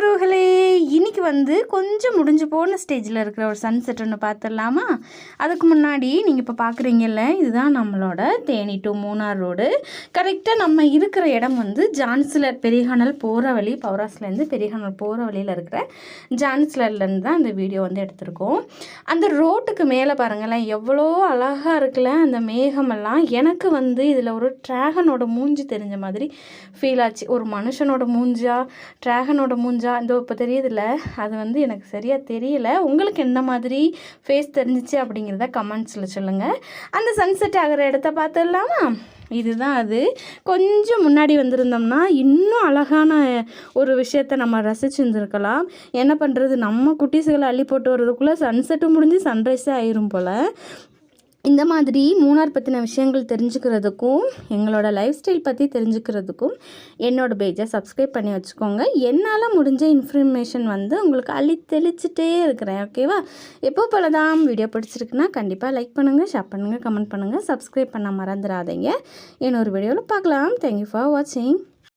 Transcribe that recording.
உறவுகளே, இன்னைக்கு கொஞ்சம் முடிஞ்சு போன ஸ்டேஜில் இருக்கிற ஒரு சன்செட் ஒன்று பார்த்துடலாமா? அதுக்கு முன்னாடி நீங்கள் இப்போ பார்க்குறீங்கல்ல, இதுதான் நம்மளோட தேனி டு மூணார் ரோடு. கரெக்டாக நம்ம இருக்கிற இடம் ஜான்சிலர் பெரியகானல் போகிற வழி, பவராஸ்லேருந்து பெரியகானல் போகிற வழியில் இருக்கிற ஜான்சிலர்லேருந்து தான் அந்த வீடியோ எடுத்திருக்கோம். அந்த ரோட்டுக்கு மேலே பாருங்களேன், எவ்வளோ அழகாக இருக்குல்ல அந்த மேகமெல்லாம். எனக்கு இதில் ஒரு ட்ராகனோட மூஞ்சி தெரிஞ்ச மாதிரி ஃபீல் ஆச்சு. ஒரு மனுஷனோட மூஞ்சா ட்ராகனோட மூஞ்சா இந்த இப்போ தெரியுதுல்ல, அது எனக்கு சரியாக தெரியல. உங்களுக்கு எந்த மாதிரி ஃபேஸ் தெரிஞ்சிச்சு அப்படிங்கிறத கமெண்ட்ஸில் சொல்லுங்கள். அந்த சன்செட் ஆகிற இடத்த பார்த்துடலாமா? இதுதான் அது. கொஞ்சம் முன்னாடி வந்திருந்தோம்னா இன்னும் அழகான ஒரு விஷயத்தை நம்ம ரசிச்சுருந்துருக்கலாம். என்ன பண்ணுறது, நம்ம குட்டீஸுகளை அள்ளி போட்டு வர்றதுக்குள்ளே சன்செட்டும் முடிஞ்சு சன்ரைஸே ஆயிரும் போல். இந்த மாதிரி மூணார் பற்றின விஷயங்கள் தெரிஞ்சுக்கிறதுக்கும் எங்களோட லைஃப் ஸ்டைல் பற்றி தெரிஞ்சுக்கிறதுக்கும் என்னோடய பேஜை சப்ஸ்கிரைப் பண்ணி வச்சுக்கோங்க. என்னால் முடிஞ்ச இன்ஃபர்மேஷன் உங்களுக்கு அள்ளி தெளிச்சிட்டே இருக்கிறேன். ஓகேவா? எப்போ போல தான் வீடியோ பிடிச்சிருக்குன்னா கண்டிப்பாக லைக் பண்ணுங்கள், ஷேர் பண்ணுங்கள், கமெண்ட் பண்ணுங்கள், சப்ஸ்கிரைப் பண்ண மறந்துடாதீங்க. இன்னொரு வீடியோவில் பார்க்கலாம். தேங்க்யூ ஃபார் வாட்சிங்.